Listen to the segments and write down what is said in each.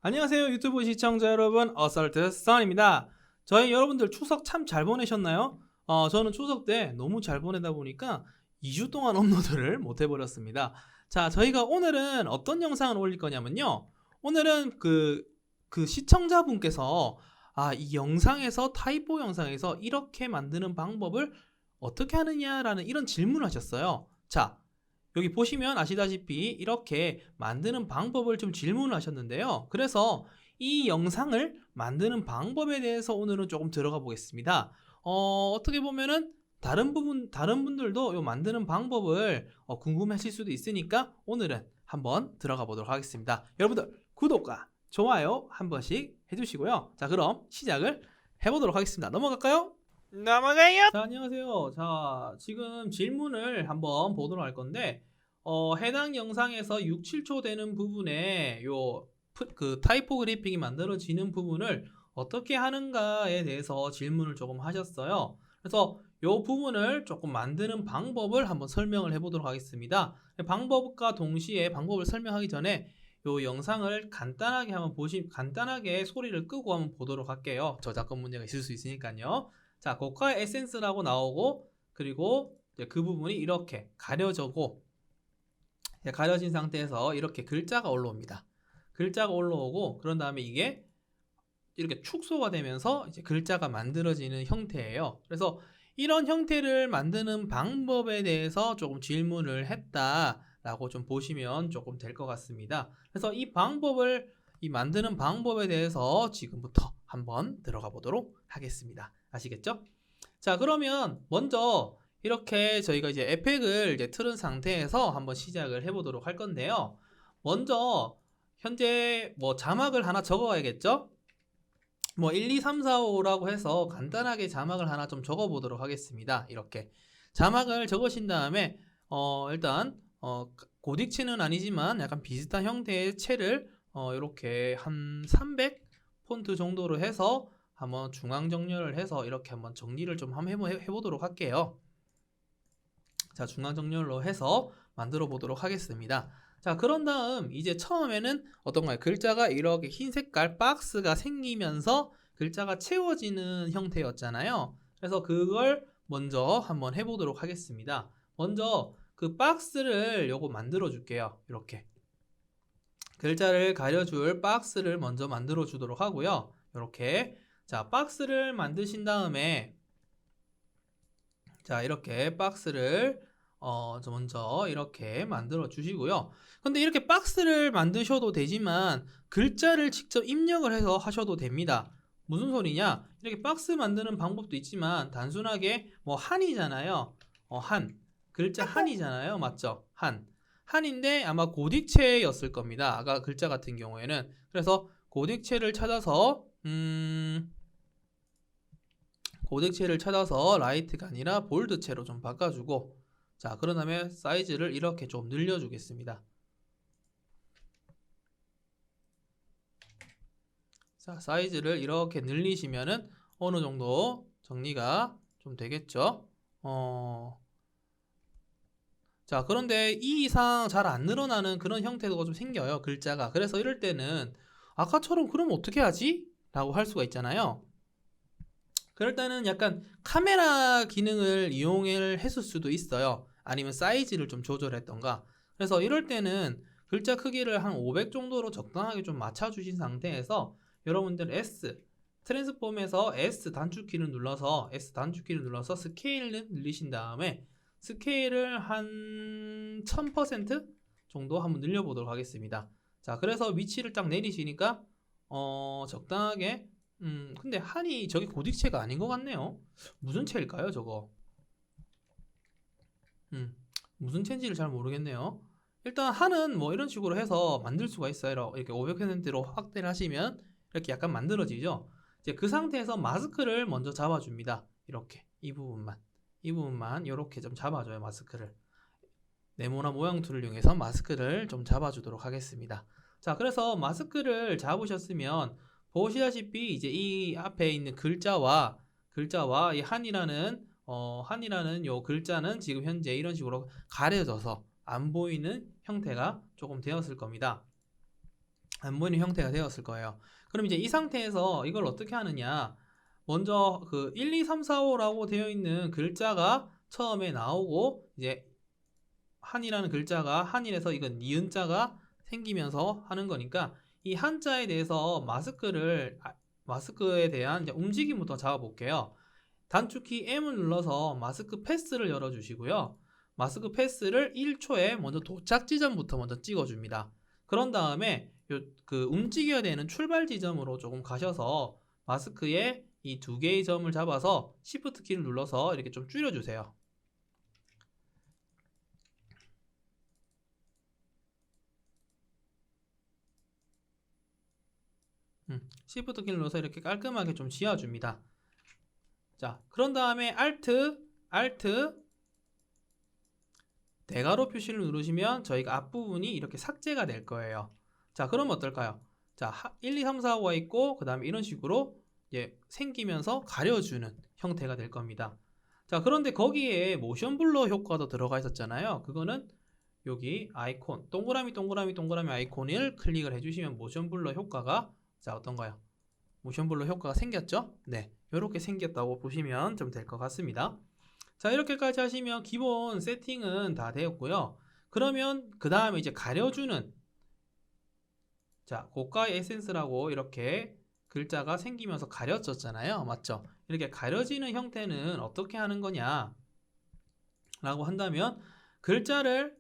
안녕하세요 유튜브 시청자 여러분, 어설트 선입니다. 저희 여러분들 추석 참 잘 보내셨나요? 저는 추석 때 너무 잘 보내다 보니까 2주 동안 업로드를 못 해버렸습니다. 자, 저희가 오늘은 어떤 영상을 올릴 거냐면요, 오늘은 그 시청자분께서 이 영상에서, 타이포 영상에서 이렇게 만드는 방법을 어떻게 하느냐라는 이런 질문을 하셨어요. 자, 여기 보시면 아시다시피 이렇게 만드는 방법을 좀 질문을 하셨는데요. 그래서 이 영상을 만드는 방법에 대해서 오늘은 조금 들어가 보겠습니다. 어떻게 보면은 다른 분들도 이 만드는 방법을 궁금하실 수도 있으니까 오늘은 한번 들어가 보도록 하겠습니다. 여러분들 구독과 좋아요 한 번씩 해주시고요. 자, 그럼 시작을 해보도록 하겠습니다. 넘어갈까요? 넘어가요. 자, 안녕하세요. 자, 지금 질문을 한번 보도록 할 건데, 해당 영상에서 6, 7초 되는 부분에 그 타이포그래픽이 만들어지는 부분을 어떻게 하는가에 대해서 질문을 조금 하셨어요. 그래서 이 부분을 조금 만드는 방법을 한번 설명을 해보도록 하겠습니다. 방법과 동시에 방법을 설명하기 전에 이 영상을 간단하게 간단하게 소리를 끄고 한번 보도록 할게요. 저작권 문제가 있을 수 있으니까요. 자, 고가 에센스라고 나오고, 그리고 그 부분이 이렇게 가려지고, 가려진 상태에서 이렇게 글자가 올라옵니다. 글자가 올라오고, 그런 다음에 이게 이렇게 축소가 되면서 이제 글자가 만들어지는 형태예요. 그래서 이런 형태를 만드는 방법에 대해서 조금 질문을 했다라고 좀 보시면 조금 될 것 같습니다. 그래서 이 만드는 방법에 대해서 지금부터 한번 들어가 보도록 하겠습니다. 아시겠죠? 자, 그러면 먼저 이렇게 저희가 이제 에펙을 이제 틀은 상태에서 한번 시작을 해보도록 할 건데요. 먼저 현재 자막을 하나 적어야겠죠? 1, 2, 3, 4, 5라고 해서 간단하게 자막을 하나 좀 적어 보도록 하겠습니다. 이렇게 자막을 적으신 다음에 일단 고딕체는 아니지만 약간 비슷한 형태의 채를 이렇게 한 300 폰트 정도로 해서 한번 중앙 정렬을 해서 이렇게 한번 정리를 좀 한번 해보도록 할게요. 자, 중앙 정렬로 해서 만들어 보도록 하겠습니다. 자, 그런 다음 이제 처음에는 어떤가요? 글자가 이렇게 흰 색깔 박스가 생기면서 글자가 채워지는 형태였잖아요. 그래서 그걸 먼저 한번 해보도록 하겠습니다. 먼저 그 박스를 요거 만들어 줄게요. 이렇게 글자를 가려줄 박스를 먼저 만들어 주도록 하고요. 이렇게, 자, 박스를 만드신 다음에, 자, 이렇게 박스를 먼저 이렇게 만들어 주시고요. 근데 이렇게 박스를 만드셔도 되지만 글자를 직접 입력을 해서 하셔도 됩니다. 무슨 소리냐? 이렇게 박스 만드는 방법도 있지만 단순하게 한이잖아요. 글자 한이잖아요. 맞죠? 한인데 아마 고딕체였을 겁니다. 아까 글자 같은 경우에는. 그래서 고딕체를 찾아서 라이트가 아니라 볼드체로 좀 바꿔주고, 자, 그런 다음에 사이즈를 이렇게 좀 늘려주겠습니다. 자, 사이즈를 이렇게 늘리시면은 어느 정도 정리가 좀 되겠죠? 자, 그런데 이 이상 잘 안 늘어나는 그런 형태가 좀 생겨요, 글자가. 그래서 이럴 때는 아까처럼 그럼 어떻게 하지? 라고 할 수가 있잖아요. 그럴 때는 약간 카메라 기능을 이용을 했을 수도 있어요. 아니면 사이즈를 좀 조절했던가. 그래서 이럴 때는 글자 크기를 한 500 정도로 적당하게 좀 맞춰주신 상태에서 여러분들 트랜스폼에서 S 단축키를 눌러서 스케일을 늘리신 다음에 스케일을 한 1000% 정도 한번 늘려보도록 하겠습니다. 자, 그래서 위치를 딱 내리시니까 적당하게, 근데 한이 저게 고딕체가 아닌 것 같네요. 무슨 체일까요, 저거? 무슨 체인지를 잘 모르겠네요. 일단 한은 이런 식으로 해서 만들 수가 있어요. 이렇게 500%로 확대를 하시면 이렇게 약간 만들어지죠. 이제 그 상태에서 마스크를 먼저 잡아줍니다. 이렇게 이 부분만 이렇게 좀 잡아줘요. 마스크를 네모나 모양 툴을 이용해서 마스크를 좀 잡아주도록 하겠습니다. 자, 그래서 마스크를 잡으셨으면 보시다시피 이제 이 앞에 있는 글자와 이 한이라는 한이라는 요 글자는 지금 현재 이런 식으로 가려져서 안 보이는 형태가 조금 되었을 겁니다. 안 보이는 형태가 되었을 거예요. 그럼 이제 이 상태에서 이걸 어떻게 하느냐? 먼저 그 1, 2, 3, 4, 5라고 되어 있는 글자가 처음에 나오고 이제 한이라는 글자가 한일에서 이건 니은자가 생기면서 하는 거니까 이 한자에 대해서 마스크에 대한 이제 움직임부터 잡아볼게요. 단축키 M을 눌러서 마스크 패스를 열어주시고요. 마스크 패스를 1초에 먼저 도착 지점부터 먼저 찍어줍니다. 그런 다음에 그 움직여야 되는 출발 지점으로 조금 가셔서 마스크에 이 두 개의 점을 잡아서 Shift 키를 눌러서 이렇게 좀 줄여주세요. Shift 키를 눌러서 이렇게 깔끔하게 좀 지어줍니다. 자, 그런 다음에 Alt 대괄호 표시를 누르시면 저희가 앞부분이 이렇게 삭제가 될 거예요. 자, 그럼 어떨까요? 자, 1, 2, 3, 4, 5가 있고 그 다음에 이런 식으로 이제 생기면서 가려주는 형태가 될 겁니다. 자, 그런데 거기에 모션 블러 효과도 들어가 있었잖아요. 그거는 여기 아이콘 동그라미 아이콘을 클릭을 해주시면 모션 블러 효과가 자 어떤가요? 모션 블러 효과가 생겼죠? 네, 이렇게 생겼다고 보시면 좀 될 것 같습니다. 자, 이렇게까지 하시면 기본 세팅은 다 되었고요. 그러면 그 다음에 이제 가려주는 자 고가의 에센스라고 이렇게 글자가 생기면서 가려졌잖아요. 맞죠? 이렇게 가려지는 형태는 어떻게 하는 거냐 라고 한다면 글자를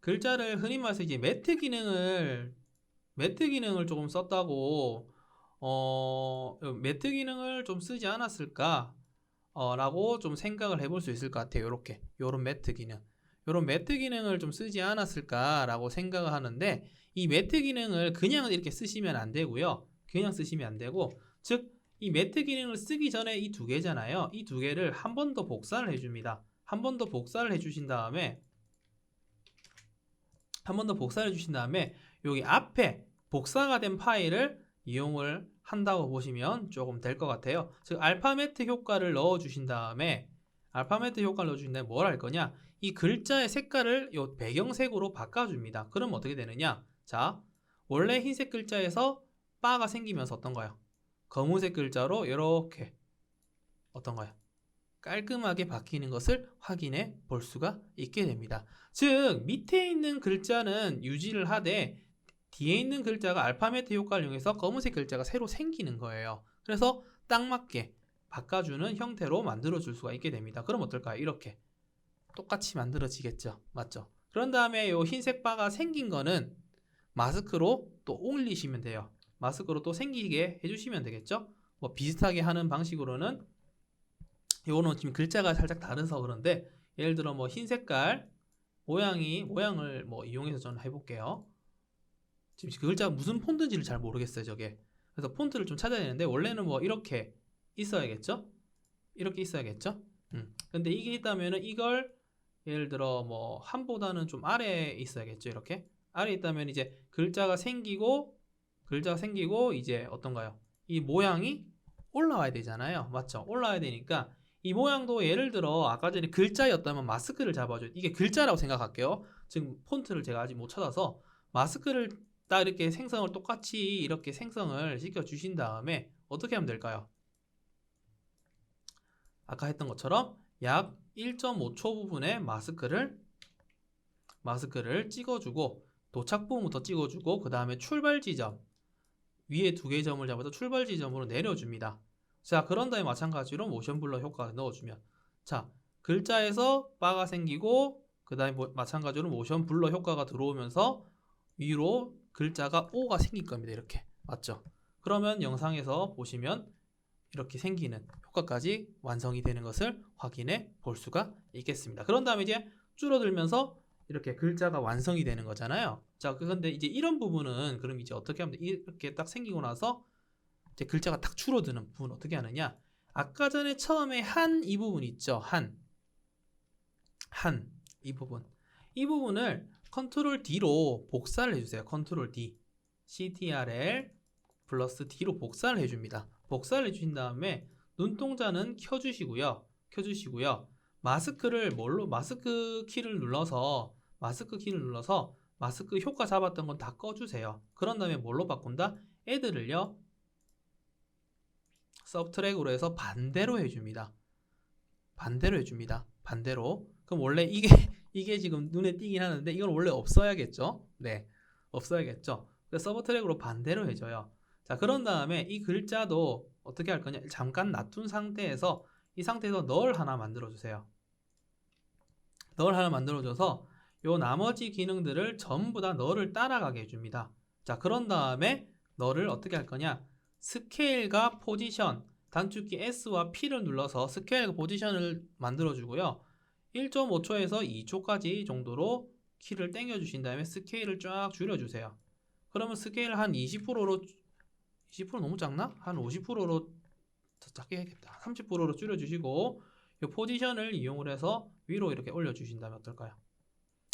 흔히 말해서 이제 매트 기능을 조금 썼다고 매트 기능을 좀 쓰지 않았을까 라고 좀 생각을 해볼 수 있을 것 같아요. 요런 매트 기능을 좀 쓰지 않았을까 라고 생각을 하는데 이 매트 기능을 그냥 이렇게 쓰시면 안 되고요. 그냥 쓰시면 안 되고 즉 이 매트 기능을 쓰기 전에 이 두 개잖아요. 이 두 개를 한 번 더 복사를 해줍니다. 한 번 더 복사를 해주신 다음에 여기 앞에 복사가 된 파일을 이용을 한다고 보시면 조금 될 것 같아요. 즉 알파매트 효과를 넣어주신 다음에 뭘 할 거냐? 이 글자의 색깔을 요 배경색으로 바꿔줍니다. 그럼 어떻게 되느냐? 자, 원래 흰색 글자에서 바가 생기면서 어떤가요? 검은색 글자로 이렇게 어떤가요? 깔끔하게 바뀌는 것을 확인해 볼 수가 있게 됩니다. 즉 밑에 있는 글자는 유지를 하되 뒤에 있는 글자가 알파매트 효과를 이용해서 검은색 글자가 새로 생기는 거예요. 그래서 딱 맞게 바꿔주는 형태로 만들어줄 수가 있게 됩니다. 그럼 어떨까요? 이렇게 똑같이 만들어지겠죠. 맞죠? 그런 다음에 이 흰색 바가 생긴 거는 마스크로 또 올리시면 돼요. 마스크로 또 생기게 해주시면 되겠죠? 뭐 비슷하게 하는 방식으로는 요거는 지금 글자가 살짝 다르서 그런데 예를 들어 뭐 흰 색깔 모양을 뭐 이용해서 저는 해볼게요. 지금 그 글자가 무슨 폰트인지를 잘 모르겠어요, 저게. 그래서 폰트를 좀 찾아야 되는데 원래는 뭐 이렇게 있어야겠죠? 근데 이게 있다면은 이걸 예를 들어 뭐 한보다는 좀 아래에 있어야겠죠, 이렇게. 아래에 있다면 이제 글자가 생기고 이제 어떤가요? 이 모양이 올라와야 되잖아요. 맞죠? 올라와야 되니까 이 모양도 예를 들어 아까 전에 글자였다면 마스크를 잡아줘요. 이게 글자라고 생각할게요. 지금 폰트를 제가 아직 못 찾아서 마스크를 딱 이렇게 생성을 똑같이 이렇게 생성을 시켜 주신 다음에 어떻게 하면 될까요? 아까 했던 것처럼 약 1.5초 부분에 마스크를 찍어주고 도착 부분부터 찍어주고 그 다음에 출발 지점 위에 두 개의 점을 잡아서 출발 지점으로 내려줍니다. 자, 그런 다음에 마찬가지로 모션 블러 효과를 넣어주면 자, 글자에서 바가 생기고 그 다음에 마찬가지로 모션 블러 효과가 들어오면서 위로 글자가 O가 생길 겁니다. 이렇게. 맞죠? 그러면 영상에서 보시면 이렇게 생기는 효과까지 완성이 되는 것을 확인해 볼 수가 있겠습니다. 그런 다음에 이제 줄어들면서 이렇게 글자가 완성이 되는 거잖아요. 자, 그런데 이제 이런 부분은 그럼 이제 어떻게 하면 이렇게 딱 생기고 나서 이제 글자가 딱 줄어드는 부분 어떻게 하느냐? 아까 전에 처음에 한 이 부분 있죠. 이 부분을 컨트롤 D로 복사를 해주세요. 컨트롤 D, CTRL 플러스 D로 복사를 해줍니다. 복사를 해주신 다음에 눈동자는 켜주시고요. 켜주시고요. 마스크 키를 눌러서 마스크 효과 잡았던 건 다 꺼주세요. 그런 다음에 뭘로 바꾼다? 애드를요 서브트랙으로 해서 반대로 해줍니다. 반대로. 그럼 원래 이게 지금 눈에 띄긴 하는데 이건 원래 없어야겠죠? 네, 없어야겠죠. 그래서 서브트랙으로 반대로 해줘요. 자, 그런 다음에 이 글자도 어떻게 할 거냐? 잠깐 놔둔 상태에서 이 상태에서 널 하나 만들어주세요. 널 하나 만들어줘서 요 나머지 기능들을 전부 다 널을 따라가게 해줍니다. 자, 그런 다음에 널을 어떻게 할 거냐? 스케일과 포지션, 단축키 S와 P를 눌러서 스케일과 포지션을 만들어주고요. 1.5초에서 2초까지 정도로 키를 당겨 주신 다음에 스케일을 쫙 줄여주세요. 그러면 스케일 한 20%로 20% 너무 작나? 한 50%로 더 작게 해야겠다. 30%로 줄여주시고 이 포지션을 이용을 해서 위로 이렇게 올려주신다면 어떨까요?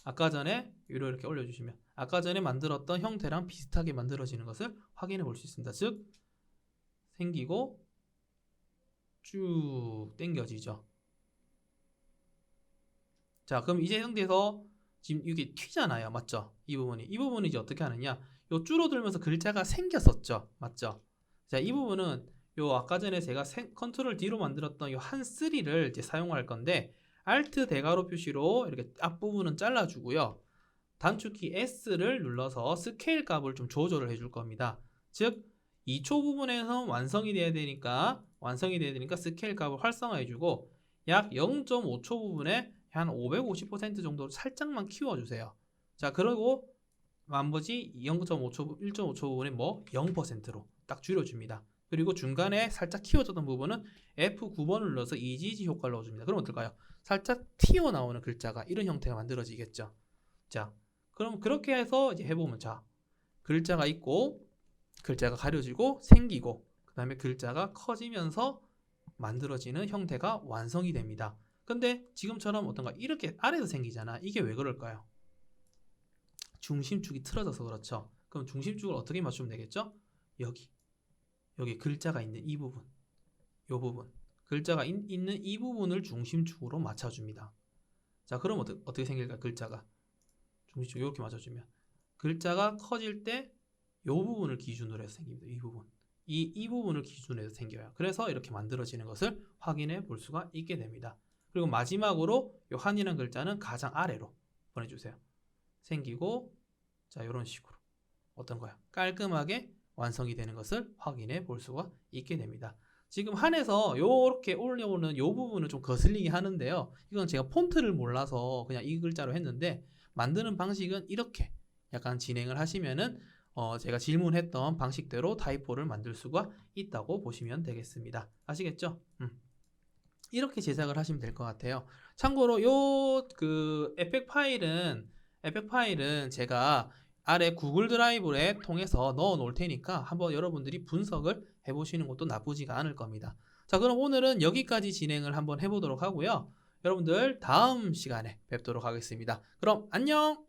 아까 전에 위로 이렇게 올려주시면 아까 전에 만들었던 형태랑 비슷하게 만들어지는 것을 확인해 볼 수 있습니다. 즉 생기고 쭉 당겨지죠. 자, 그럼 이제 상태에서 지금 이게 튀잖아요. 맞죠? 이 부분이 이제 어떻게 하느냐? 요 줄어들면서 글자가 생겼었죠. 맞죠? 자, 이 부분은 요 아까 전에 제가 컨트롤 D로 만들었던 요 한3를 이제 사용할 건데 Alt 대괄호 표시로 이렇게 앞부분은 잘라주고요. 단축키 S를 눌러서 스케일 값을 좀 조절을 해줄 겁니다. 즉 2초 부분에서 완성이 돼야 되니까 스케일 값을 활성화해주고 약 0.5초 부분에 한 550% 정도로 살짝만 키워주세요. 자, 그리고 나머지 0.5초, 1.5초 부분에 0%로 딱 줄여줍니다. 그리고 중간에 살짝 키워줬던 부분은 F9번을 눌러서 이지지 효과를 넣어줍니다. 그럼 어떨까요? 살짝 튀어나오는 글자가 이런 형태가 만들어지겠죠. 자, 그럼 그렇게 해서 이제 해보면 자, 글자가 있고 글자가 가려지고 생기고 그 다음에 글자가 커지면서 만들어지는 형태가 완성이 됩니다. 근데 지금처럼 어떤가 이렇게 아래에서 생기잖아. 이게 왜 그럴까요? 중심축이 틀어져서 그렇죠. 그럼 중심축을 어떻게 맞추면 되겠죠? 여기 글자가 있는 이 부분, 이 부분, 글자가 있는 이 부분을 중심축으로 맞춰줍니다. 자, 그럼 어떻게 생길까? 글자가 중심축 이렇게 맞춰주면 글자가 커질 때 이 부분을 기준으로 해서 생깁니다. 이 부분, 이 부분을 기준으로 해서 생겨요. 그래서 이렇게 만들어지는 것을 확인해 볼 수가 있게 됩니다. 그리고 마지막으로 이 한이라는 글자는 가장 아래로 보내주세요. 생기고 자, 이런 식으로 어떤가요? 깔끔하게 완성이 되는 것을 확인해 볼 수가 있게 됩니다. 지금 한에서 이렇게 올려오는 이 부분은 좀 거슬리게 하는데요. 이건 제가 폰트를 몰라서 그냥 이 글자로 했는데 만드는 방식은 이렇게 약간 진행을 하시면은 제가 질문했던 방식대로 타이포를 만들 수가 있다고 보시면 되겠습니다. 아시겠죠? 이렇게 제작을 하시면 될 것 같아요. 참고로 그 에펙 파일은 제가 아래 구글 드라이브에 통해서 넣어 놓을 테니까 한번 여러분들이 분석을 해보시는 것도 나쁘지가 않을 겁니다. 자, 그럼 오늘은 여기까지 진행을 한번 해보도록 하고요. 여러분들 다음 시간에 뵙도록 하겠습니다. 그럼 안녕!